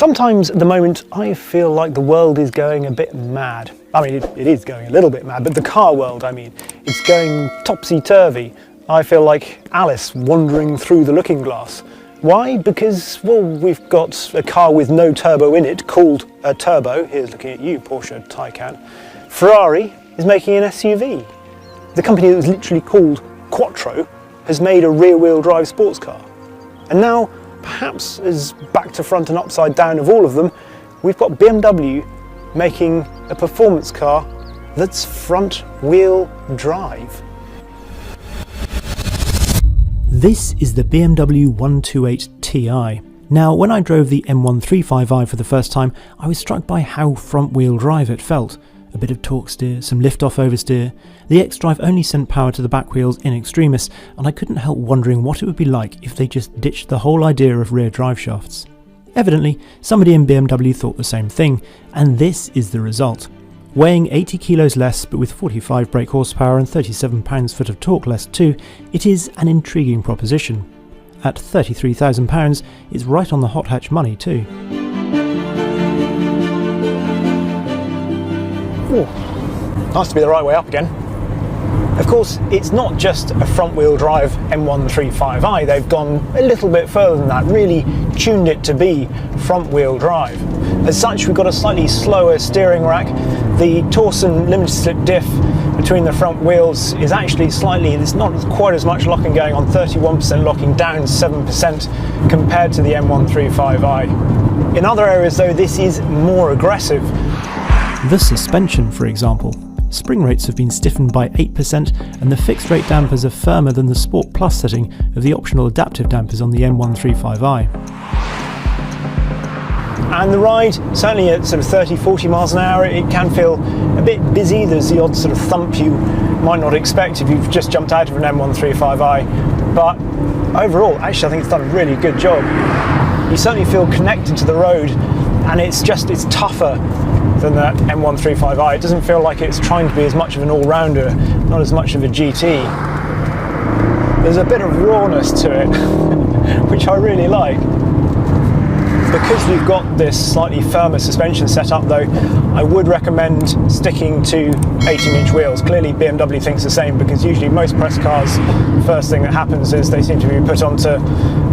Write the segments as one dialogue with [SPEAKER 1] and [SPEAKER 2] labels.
[SPEAKER 1] Sometimes at the moment I feel like the world is going a bit mad. I mean, it is going a little bit mad, but the car world, I mean, it's going topsy-turvy. I feel like Alice wandering through the looking glass. Why? Because, well, we've got a car with no turbo in it, called a turbo. Here's looking at you, Porsche Taycan. Ferrari is making an SUV. The company that was literally called Quattro has made a rear-wheel drive sports car. And now, perhaps as back to front and upside down of all of them, we've got BMW making a performance car that's front-wheel drive.
[SPEAKER 2] This is the BMW 128 Ti. Now, when I drove the M135i for the first time, I was struck by how front-wheel drive it felt. A bit of torque steer, some lift-off oversteer. The xDrive only sent power to the back wheels in extremis, and I couldn't help wondering what it would be like if they just ditched the whole idea of rear drive shafts. Evidently, somebody in BMW thought the same thing, and this is the result. Weighing 80 kilos less, but with 45 brake horsepower and 37 pounds-foot of torque less too, it is an intriguing proposition. At £33,000, it's right on the hot hatch money too.
[SPEAKER 1] Ooh, nice to be the right way up again. Of course, it's not just a front-wheel drive M135i, they've gone a little bit further than that, really tuned it to be front-wheel drive. As such, we've got a slightly slower steering rack. The Torsen limited slip diff between the front wheels is actually there's not quite as much locking going on, 31% locking, down 7% compared to the M135i. In other areas though, this is more aggressive.
[SPEAKER 2] The suspension, for example. Spring rates have been stiffened by 8%, and the fixed rate dampers are firmer than the Sport Plus setting of the optional adaptive dampers on the M135i.
[SPEAKER 1] And the ride, certainly at sort of 30-40 miles an hour, it can feel a bit busy. There's the odd sort of thump you might not expect if you've just jumped out of an M135i. But overall, actually, I think it's done a really good job. You certainly feel connected to the road, and it's tougher than that M135i. It doesn't feel like it's trying to be as much of an all-rounder, not as much of a GT. There's a bit of rawness to it, which I really like. Because we've got this slightly firmer suspension setup though, I would recommend sticking to 18-inch wheels. Clearly BMW thinks the same, because usually most press cars, the first thing that happens is they seem to be put onto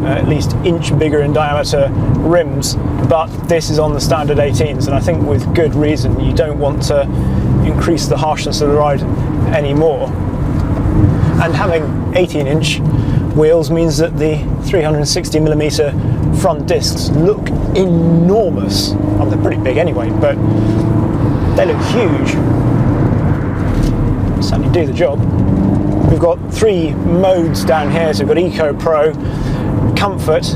[SPEAKER 1] at least inch bigger in diameter rims, but this is on the standard 18s, and I think with good reason. You don't want to increase the harshness of the ride anymore. And having 18-inch wheels means that the 360mm front discs look enormous. Well, they're pretty big anyway, but they look huge. Certainly do the job. We've got 3 modes down here, so we've got Eco, Pro, Comfort,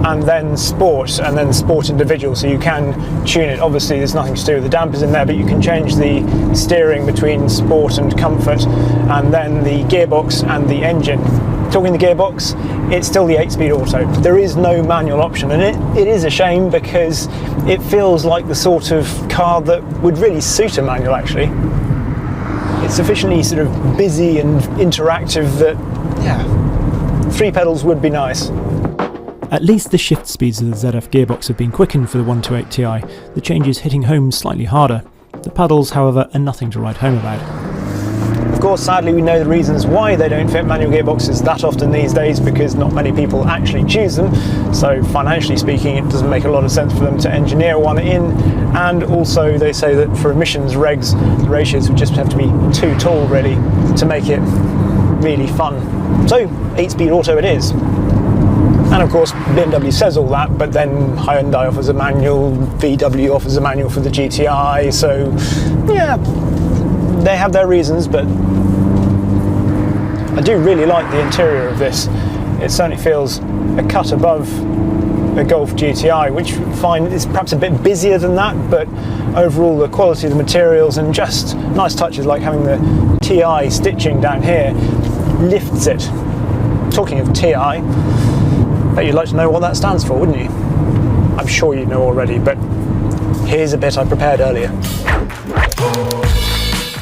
[SPEAKER 1] and then Sport Individual, so you can tune it. Obviously there's nothing to do with the dampers in there, but you can change the steering between Sport and Comfort, and then the gearbox and the engine. Talking the gearbox, it's still the 8-speed auto. There is no manual option, and it is a shame, because it feels like the sort of car that would really suit a manual actually. It's sufficiently sort of busy and interactive that, yeah, 3 pedals would be nice.
[SPEAKER 2] At least the shift speeds of the ZF gearbox have been quickened for the 128 Ti, the changes hitting home slightly harder. The pedals, however, are nothing to write home about.
[SPEAKER 1] Of course, sadly, we know the reasons why they don't fit manual gearboxes that often these days, because not many people actually choose them. So financially speaking, it doesn't make a lot of sense for them to engineer one in. And also they say that for emissions regs, the ratios would just have to be too tall really to make it really fun. So 8-speed auto it is. And of course, BMW says all that, but then Hyundai offers a manual, VW offers a manual for the GTI, so yeah, they have their reasons, but I do really like the interior of this. It certainly feels a cut above a Golf GTI, which I find is perhaps a bit busier than that, but overall the quality of the materials and just nice touches like having the TI stitching down here lifts it. Talking of TI, bet you'd like to know what that stands for, wouldn't you? I'm sure you know already, but here's a bit I prepared earlier.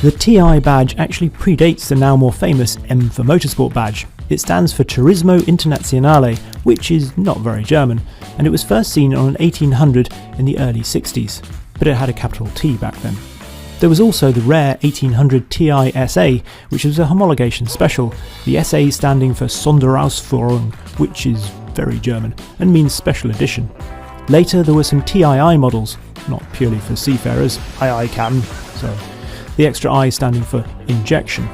[SPEAKER 2] The TI badge actually predates the now more famous M for Motorsport badge. It stands for Turismo Internazionale, which is not very German, and it was first seen on an 1800 in the early 60s, but it had a capital T back then. There was also the rare 1800 Ti SA, which was a homologation special, the SA standing for Sonderausführung, which is very German, and means special edition. Later there were some TII models, not purely for seafarers, II Captain, so the extra I standing for injection.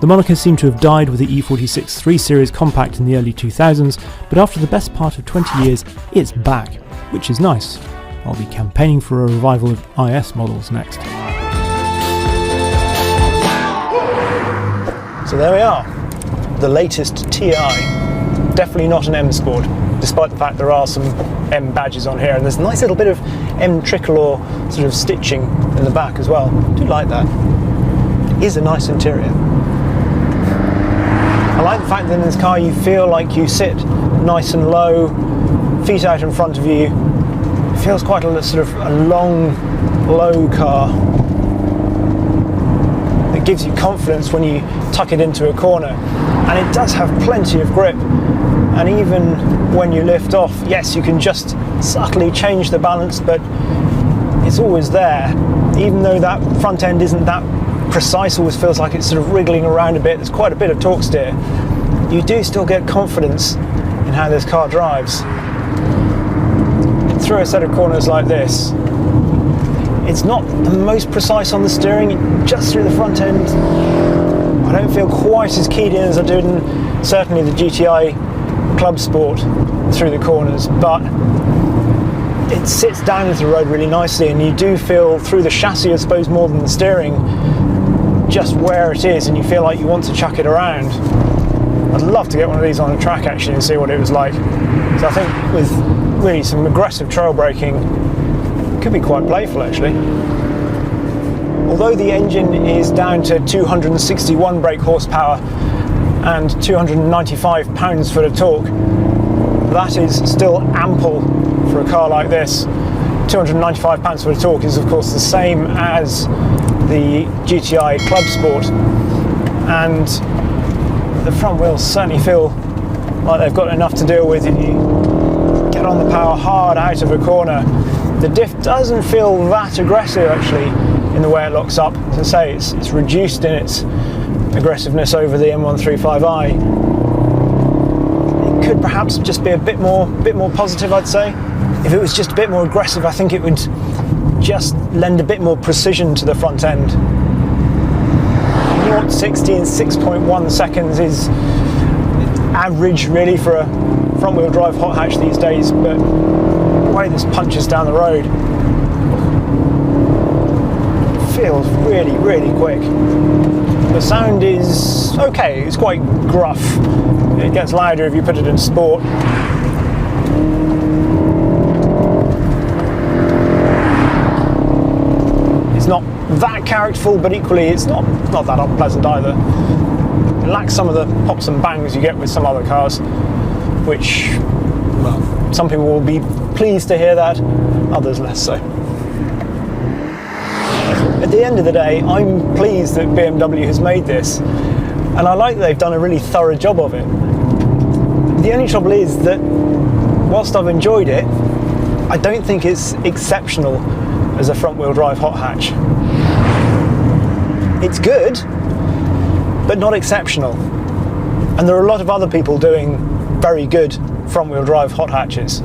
[SPEAKER 2] The moniker seemed to have died with the E46 3 Series compact in the early 2000s, but after the best part of 20 years, it's back, which is nice. I'll be campaigning for a revival of IS models next.
[SPEAKER 1] So there we are, the latest TI. Definitely not an M Sport, despite the fact there are some M badges on here, and there's a nice little bit of M tricolor sort of stitching in the back as well. I do like that. It is a nice interior. I like the fact that in this car you feel like you sit nice and low, feet out in front of you. It feels quite a sort of a long, low car. It gives you confidence when you tuck it into a corner, and it does have plenty of grip. And even when you lift off, yes, you can just subtly change the balance, but it's always there. Even though that front end isn't that precise, always feels like it's sort of wriggling around a bit. There's quite a bit of torque steer. You do still get confidence in how this car drives. Through a set of corners like this, it's not the most precise on the steering, just through the front end. I don't feel quite as keyed in as I did in certainly the GTI Club Sport through the corners, but it sits down into the road really nicely, and you do feel through the chassis, I suppose, more than the steering, just where it is, and you feel like you want to chuck it around. I'd love to get one of these on a track actually and see what it was like. So I think with really some aggressive trail braking, it could be quite playful actually. Although the engine is down to 261 brake horsepower and 295 pounds-foot of torque, that is still ample for a car like this. 295 pounds-foot of torque is of course the same as the GTI Club Sport, and the front wheels certainly feel like they've got enough to deal with if you get on the power hard out of a corner. The diff doesn't feel that aggressive actually in the way it locks up. As I say, it's reduced in its aggressiveness over the M135i. It could perhaps just be a bit more positive, I'd say. If it was just a bit more aggressive, I think it would just lend a bit more precision to the front end. 0 to 60 in 6.1 seconds is average really for a front wheel drive hot hatch these days, but the way this punches down the road, it feels really, really quick. The sound is okay, it's quite gruff. It gets louder if you put it in sport. It's not that characterful, but equally it's not that unpleasant either. It lacks some of the pops and bangs you get with some other cars, which, well, some people will be pleased to hear that, others less so. At the end of the day, I'm pleased that BMW has made this, and I like that they've done a really thorough job of it. The only trouble is that whilst I've enjoyed it, I don't think it's exceptional as a front-wheel drive hot hatch. It's good, but not exceptional. And there are a lot of other people doing very good front-wheel drive hot hatches.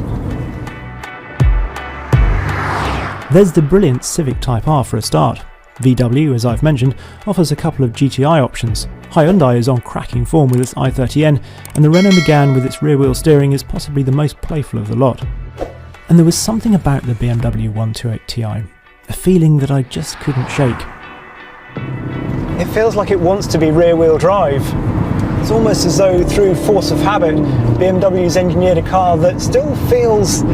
[SPEAKER 2] There's the brilliant Civic Type R for a start. VW, as I've mentioned, offers a couple of GTI options. Hyundai is on cracking form with its i30N, and the Renault Megane with its rear-wheel steering is possibly the most playful of the lot. And there was something about the BMW 128 Ti, a feeling that I just couldn't shake.
[SPEAKER 1] It feels like it wants to be rear-wheel drive. It's almost as though through force of habit, BMW's engineered a car that still feels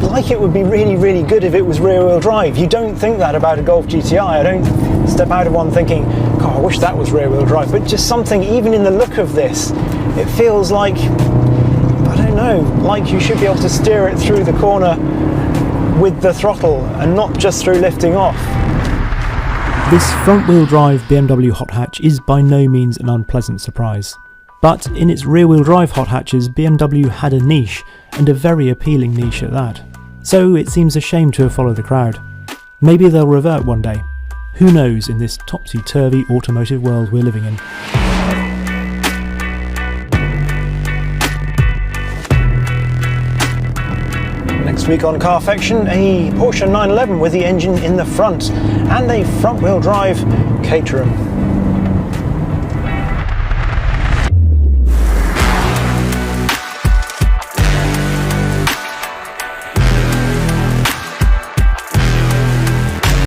[SPEAKER 1] like it would be really, really good if it was rear-wheel drive. You don't think that about a Golf GTI. I don't step out of one thinking, God, I wish that was rear-wheel drive. But just something, even in the look of this, it feels like, I don't know, like you should be able to steer it through the corner with the throttle and not just through lifting off. This
[SPEAKER 2] front-wheel drive BMW hot hatch is by no means an unpleasant surprise. But in its rear-wheel drive hot hatches, BMW had a niche, and a very appealing niche at that. So it seems a shame to have followed the crowd. Maybe they'll revert one day. Who knows in this topsy-turvy automotive world we're living in.
[SPEAKER 1] Next week on Carfection, a Porsche 911 with the engine in the front and a front-wheel drive Caterham.